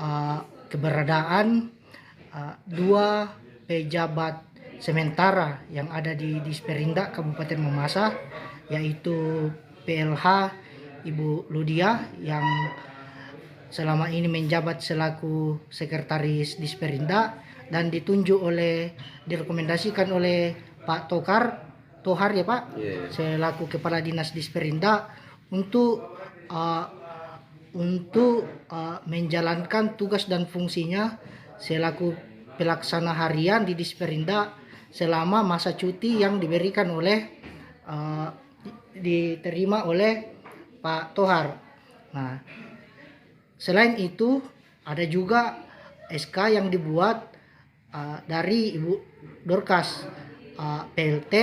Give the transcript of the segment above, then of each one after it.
uh, keberadaan dua pejabat sementara yang ada di Disperindak Kabupaten Mamasa, yaitu PLH Ibu Ludia yang selama ini menjabat selaku sekretaris Disperindak dan direkomendasikan oleh Pak Tohar ya Pak, selaku kepala dinas Disperindak untuk menjalankan tugas dan fungsinya selaku pelaksana harian di Disperindak selama masa cuti yang diberikan diterima oleh Pak Tohar. Nah, selain itu ada juga SK yang dibuat dari Ibu Dorcas PLT,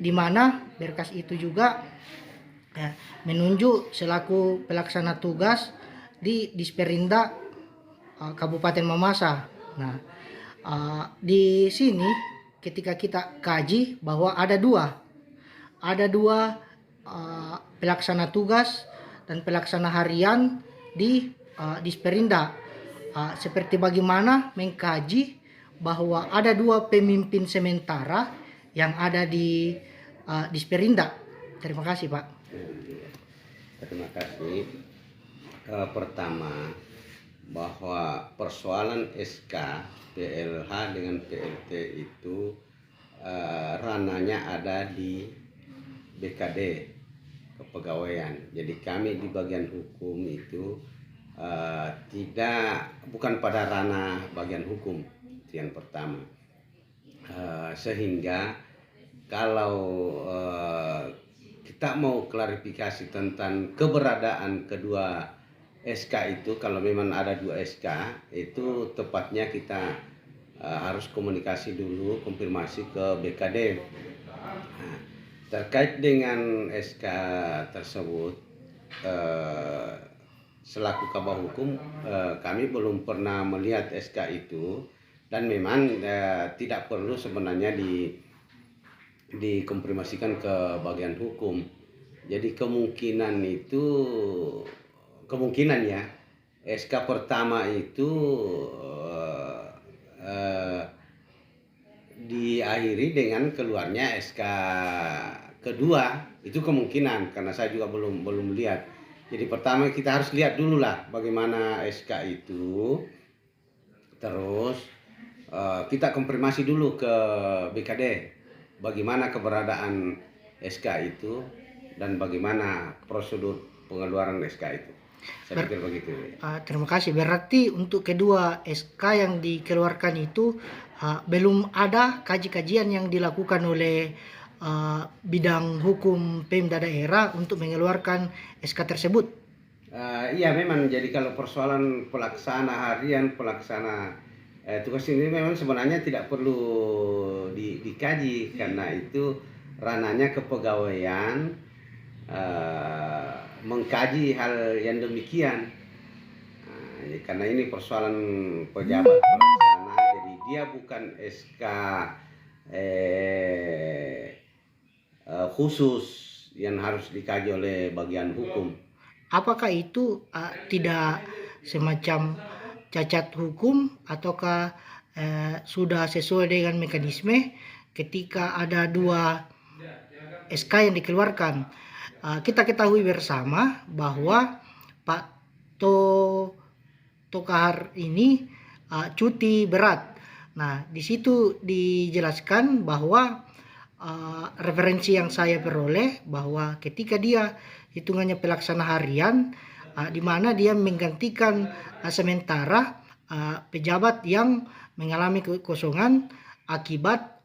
di mana berkas itu juga menunjuk selaku pelaksana tugas di Disperindak Kabupaten Mamasa. Nah, di sini ketika kita kaji bahwa ada dua pelaksana tugas dan pelaksana harian di Disperindak, seperti bagaimana mengkaji bahwa ada dua pemimpin sementara yang ada di Disperindak. Terima kasih Pak. Terima kasih. Pertama, bahwa persoalan SK PLH dengan PLT itu ranahnya ada di BKD kepegawaian. Jadi kami di bagian hukum itu bukan pada ranah bagian hukum, itu yang pertama. Sehingga kalau kita mau klarifikasi tentang keberadaan kedua SK itu, kalau memang ada dua SK itu tepatnya kita harus komunikasi dulu, konfirmasi ke BKD. Nah, terkait dengan SK tersebut, selaku kabah hukum kami belum pernah melihat SK itu, dan memang tidak perlu sebenarnya dikonfirmasikan ke bagian hukum. Jadi kemungkinan ya SK pertama itu diakhiri dengan keluarnya SK kedua, itu kemungkinan, karena saya juga belum lihat. Jadi pertama kita harus lihat dulu lah bagaimana SK itu, terus kita konfirmasi dulu ke BKD bagaimana keberadaan SK itu dan bagaimana prosedur pengeluaran SK itu. Saya pikir begitu. Terima kasih. Berarti untuk kedua SK yang dikeluarkan itu belum ada kajian yang dilakukan oleh bidang hukum Pemda daerah untuk mengeluarkan SK tersebut. Iya memang. Jadi kalau persoalan pelaksana harian, pelaksana tugas ini memang sebenarnya tidak perlu dikaji, karena itu ranahnya kepegawaian mengkaji hal yang demikian. Karena ini persoalan pejabat pelaksana, jadi dia bukan SK khusus yang harus dikaji oleh bagian hukum. Apakah itu tidak semacam cacat hukum, ataukah sudah sesuai dengan mekanisme ketika ada dua SK yang dikeluarkan? Kita ketahui bersama bahwa Pak Tohar ini cuti berat. Nah, di situ dijelaskan bahwa referensi yang saya peroleh bahwa ketika dia hitungannya pelaksana harian, di mana dia menggantikan sementara pejabat yang mengalami kekosongan akibat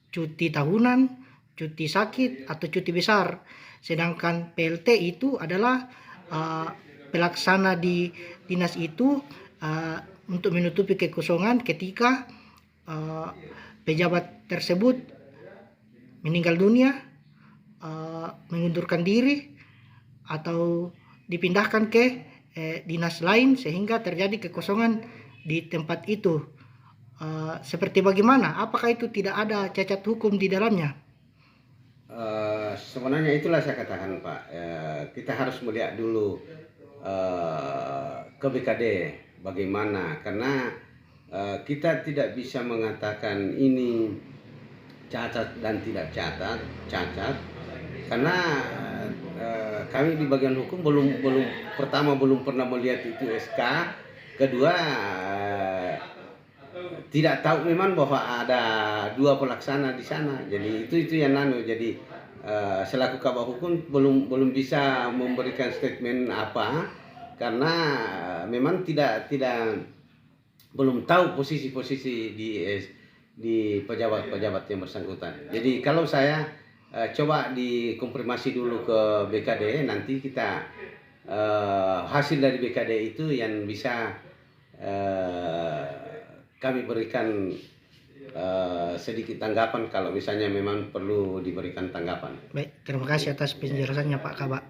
cuti tahunan, cuti sakit, atau cuti besar. Sedangkan PLT itu adalah pelaksana di dinas itu untuk menutupi kekosongan ketika pejabat tersebut meninggal dunia, mengundurkan diri, atau dipindahkan ke dinas lain sehingga terjadi kekosongan di tempat itu. Seperti bagaimana? Apakah itu tidak ada cacat hukum di dalamnya? Sebenarnya itulah saya katakan Pak, kita harus melihat dulu ke BKD bagaimana, karena kita tidak bisa mengatakan ini cacat dan tidak cacat karena kami di bagian hukum pertama belum pernah melihat itu SK, kedua tidak tahu memang bahwa ada dua pelaksana di sana. Jadi itu yang jadi selaku kabak hukum belum bisa memberikan statement apa karena memang tidak belum tahu posisi-posisi di pejabat-pejabat yang bersangkutan. Jadi kalau saya coba dikonfirmasi dulu ke BKD, nanti kita hasil dari BKD itu yang bisa kami berikan sedikit tanggapan kalau misalnya memang perlu diberikan tanggapan. Baik, terima kasih atas penjelasannya Pak Kabak.